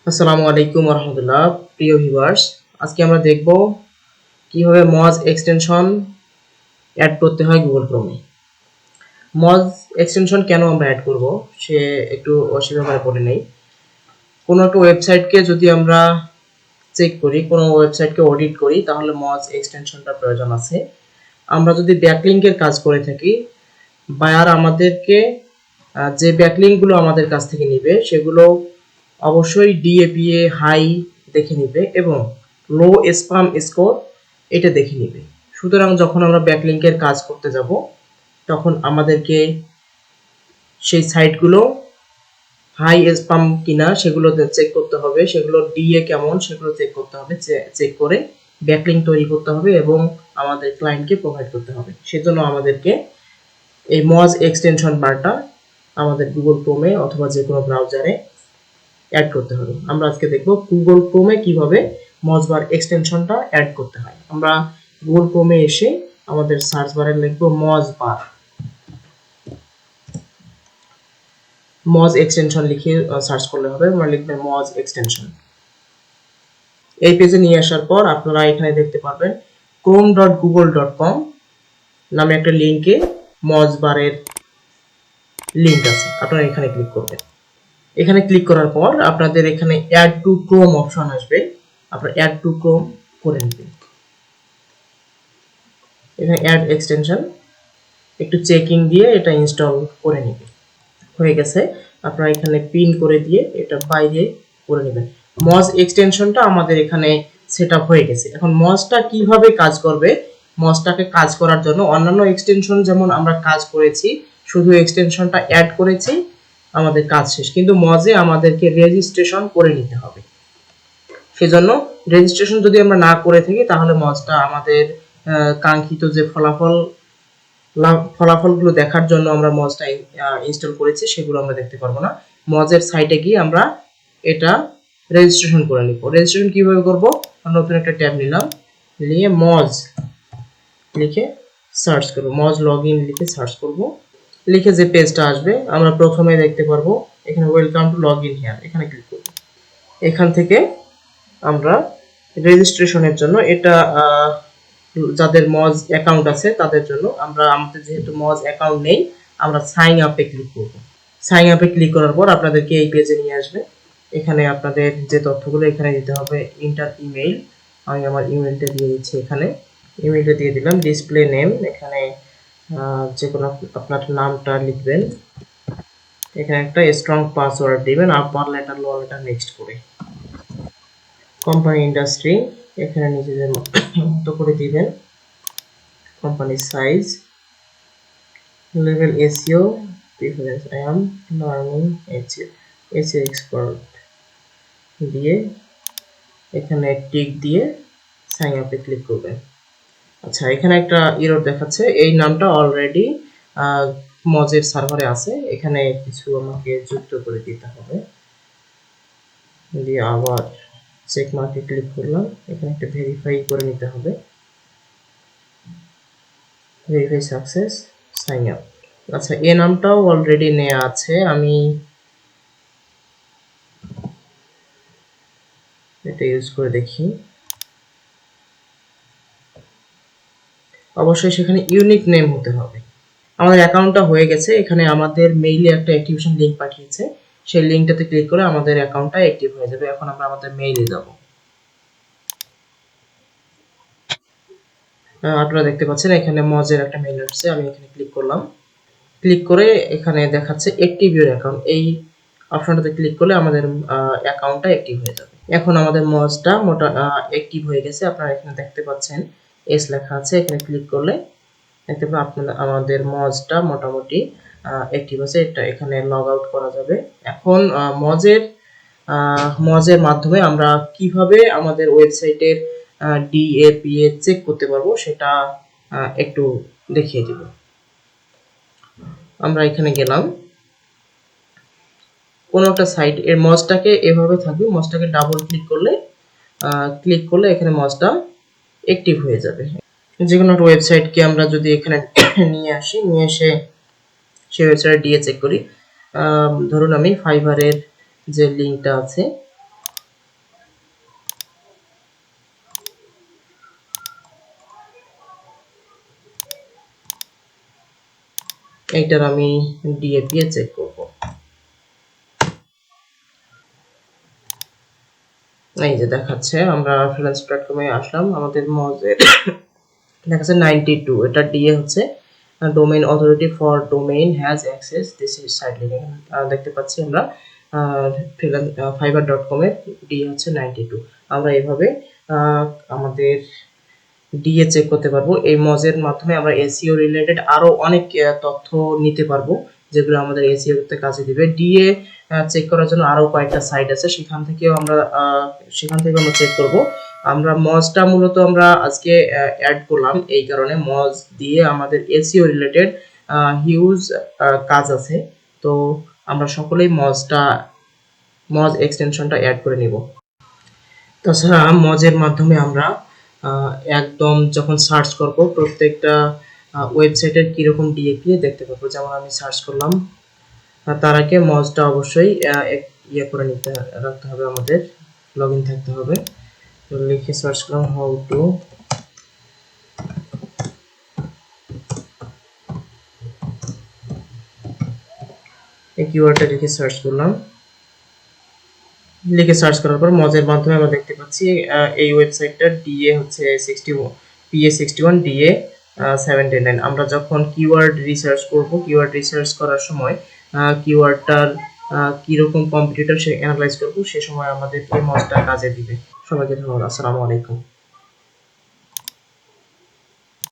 আসসালামু আলাইকুম রহমতুল্লাহ। প্রিয় ভিউয়ার্স, আজকে আমরা দেখব কিভাবে মজ এক্সটেনশন অ্যাড করতে হয় গুগল ক্রোমে। মজ এক্সটেনশন কেন আমরা অ্যাড করব সে একটু অসুবিধা পড়ে নেই। কোনো একটা ওয়েবসাইটকে যদি আমরা চেক করি, কোনো ওয়েবসাইটকে অডিট করি, তাহলে মজ এক্সটেনশনটা প্রয়োজন আছে। আমরা যদি ব্যাকলিংকের কাজ করে থাকি, বায়ার আমাদেরকে যে ব্যাকলিংকগুলো আমাদের কাছ থেকে নেবে সেগুলো অবশ্যই ডিএপিএ হাই দেখে নিবে এবং লো স্প্যাম স্কোর এটা দেখে নিবে। সুতরাং যখন আমরা ব্যাকলিংকের কাজ করতে যাব তখন আমাদেরকে সেই সাইটগুলো হাই স্প্যাম কিনা সেগুলো চেক করতে হবে, সেগুলো ডিএ কেমন সেগুলো চেক করতে হবে, চেক করে ব্যাকলিংক তৈরি করতে হবে এবং আমাদের ক্লায়েন্টকে প্রোভাইড করতে হবে। সেজন্য আমাদেরকে এই মজ এক্সটেনশন বারটা আমাদের গুগল ক্রোমে অথবা যে কোনো ব্রাউজারে অ্যাড করতে হবে। আমরা আজকে দেখব গুগল ক্রোমে কিভাবে মজবার এক্সটেনশনটা অ্যাড করতে হয়। আমরা গুগল ক্রোমে এসে আমাদের সার্চ বারে লিখব মজবার, মজ এক্সটেনশন লিখে সার্চ করলে হবে। আমরা লিখবেন মজ এক্সটেনশন। এই পেজে নিয়ে আসার পর আপনারা এখানে দেখতে পারবেন chrome.google.com নামে একটা লিংকে মজবারের লিংক আছে। আপনারা এখানে ক্লিক করবেন। এখানে ক্লিক করার পর আপনাদের এখানে অ্যাড টু ক্রোম অপশন আসবে, আপনারা অ্যাড টু ক্রোম করে নেবেন। এখানে অ্যাড এক্সটেনশন একটু চেকিং দিয়ে এটা ইনস্টল করে নেবেন। হয়ে গেছে, আপনারা এখানে পিন করে দিয়ে এটা বাইরে করে নেবেন। মজ এক্সটেনশনটা আমাদের এখানে সেটআপ হয়ে গেছে। এখন মজটা কিভাবে কাজ করবে, মজটাকে কাজ করার জন্য অন্যান্য এক্সটেনশন যেমন আমরা কাজ করেছি, শুধু এক্সটেনশনটা অ্যাড করেছি, আমাদের কাজ শেষ। কিন্তু মজে আমাদেরকে রেজিস্ট্রেশন করে নিতে হবে। সেজন্য রেজিস্ট্রেশন যদি আমরা না করে থাকি তাহলে মজটা আমাদের কাঙ্ক্ষিত যে ফলাফলগুলো দেখার জন্য আমরা মজটা ইনস্টল করেছি সেগুলো আমরা দেখতে পারবো না। মজের সাইটে গিয়ে আমরা এটা রেজিস্ট্রেশন করে নিব। রেজিস্ট্রেশন কিভাবে করব, নতুন একটা ট্যাব নিলাম, নিয়ে মজ লিখে সার্চ করব, মজ লগইন লিখে সার্চ করব। লিখে যে পেজটা আসবে আমরা প্রথমে দেখতে পারবো এখানে ওয়েলকাম টু লগইন হিয়ার, এখানে ক্লিক করব। এখান থেকে আমরা রেজিস্ট্রেশনের জন্য এটা যাদের মজ অ্যাকাউন্ট আছে তাদের জন্য, আমাদের যেহেতু মজ অ্যাকাউন্ট নেই আমরা সাইন আপে ক্লিক করব। সাইন আপে ক্লিক করার পর আপনাদেরকে এই পেজে নিয়ে আসবে। এখানে আপনাদের যে তথ্যগুলো এখানে দিতে হবে, ইন্টার ইমেইল, আমি আমার ইমেইলটা দিয়ে দিচ্ছি। এখানে ইমেইলটা দিয়ে দিলাম। ডিসপ্লে নেম, এখানে যে কোনো আপনার নামটা লিখবেন। এখানে একটা স্ট্রং পাসওয়ার্ড দিবেন, আপার লেটার লোয়ার লেটার নেক্সট করে। কোম্পানি ইন্ডাস্ট্রি এখানে নিজেদের মতো করে দিবেন। Company size, level SEO preference I am learning SEO expert দিয়ে এখানে টিক দিয়ে সাইন আপে ক্লিক করবেন। আচ্ছা, এখানে একটা এরর দেখাচ্ছে, এই নামটা অলরেডি মজের সার্ভারে আছে, এখানে কিছু আমাকে যুক্ত করে দিতে হবে। দিয়ে আবার চেক মার্কে ক্লিক করলাম, এখানে একটা ভেরিফাই করে নিতে হবে। Verify success, sign up. আচ্ছা, এই নামটাও অলরেডি নেওয়া আছে, আমি এটা ইউজ করে দেখি। অবশ্যই সেখানে ইউনিক নেম হতে হবে। আমাদের অ্যাকাউন্টটা হয়ে গেছে। এখানে আমাদের মেইলে একটা অ্যাক্টিভেশন লিংক পাঠিয়েছে, সেই লিংকটাতে ক্লিক করে আমাদের অ্যাকাউন্টটা অ্যাক্টিভ হয়ে যাবে। এখন আমরা আমাদের মেইলে যাব। আপনারা দেখতে পাচ্ছেন এখানে মজের একটা মেইল আসছে, আমি এখানে ক্লিক করলাম। ক্লিক করে এখানে দেখাচ্ছে অ্যাক্টিভ ইউর অ্যাকাউন্ট, এই অপশনটাতে ক্লিক করলে আমাদের অ্যাকাউন্টটা অ্যাক্টিভ হয়ে যাবে। এখন আমাদের মজটা অ্যাক্টিভ হয়ে গেছে। আপনারা এখানে দেখতে পাচ্ছেন এস লেখা আছে, এখানে ক্লিক করলে দেখতে পাবেন আপনাদের আমাদের মজটা মোটামুটি অ্যাক্টিভ আছে। এটা এখানে লগ আউট করা যাবে। এখন মজের মাধ্যমে আমরা কিভাবে আমাদের ওয়েবসাইটের ডিএপিএ চেক করতে পারবো সেটা একটু দেখিয়ে দিব। আমরা এখানে গেলাম, কোনো একটা সাইট এর মজটাকে এভাবে থাকবে, মজটাকে ডাবল ক্লিক করলে এখানে মজটা অ্যাক্টিভ হয়ে যাবে। যে কোনো একটা ওয়েবসাইটকে আমরা যদি এখানে নিয়ে আসি, নিয়ে এসে সেই ওয়েবসাইটে ডিএ চেক করি। ধরুন আমি ফাইবারের যে লিঙ্কটা আছে এইটার আমি ডিএপি এ চেক করব। এই যে দেখাচ্ছে, আমরা ফ্রিল্যান্স প্ল্যাটফর্মে আসলাম, আমাদের মজের দেখাচ্ছে 92, এটা ডিএ হচ্ছে domain authority for domain has access this is site link. দেখতে পাচ্ছি আমরা ফ্রিল্যান্স fiverr.com এর ডিএ হচ্ছে 92। আমরা এইভাবে আমাদের ডিএ চেক করতে পারবো। এই মজের মাধ্যমে আমরা এসইও রিলেটেড আরো অনেক তথ্য নিতে পারবো, যেগুলো আমাদের এসইও তে কাজে দিবে। ডিএ চেক করার জন্য আরো কয়েকটা সাইট আছে, সেখান থেকে আমরা চেক করব। আমরা মজটা মূলত আমরা আজকে অ্যাড করলাম, এই কারণে মজ দিয়ে আমাদের এসইও রিলেটেড হিউজ কাজ আছে। তো আমরা সকলেই মজ এক্সটেনশনটা অ্যাড করে নিব। তাছাড়া মজের মাধ্যমে আমরা একদম যখন সার্চ করব প্রত্যেকটা ওয়েবসাইটের কিরকম ডিএপি দেখতে পাবো। যেমন আমি সার্চ করলাম, তার আগে মজটা অবশ্যই ইয়ে করে রাখতে হবে, আমাদের লগ ইন থাকতে হবে। তো লিখে সার্চ করলাম হাউ টু, এই কিওয়ার্ডটা লিখে সার্চ করলাম। লিখে সার্চ করার পর মজের মাধ্যমে আমরা দেখতে পাচ্ছি এই ওয়েবসাইটটার ডিএ হচ্ছে 61, পিএ 61, ডিএ 79। আমরা যখন কিওয়ার্ড রিসার্চ করব, কিওয়ার্ড রিসার্চ করার সময় কিওয়ার্ডটার কিরকম কম্পিটিটর সে অ্যানালাইজ করব, সে সময় আমাদের এই মজটা কাজে দিবে। সবাইকে ধন্যবাদ। আসসালামু আলাইকুম।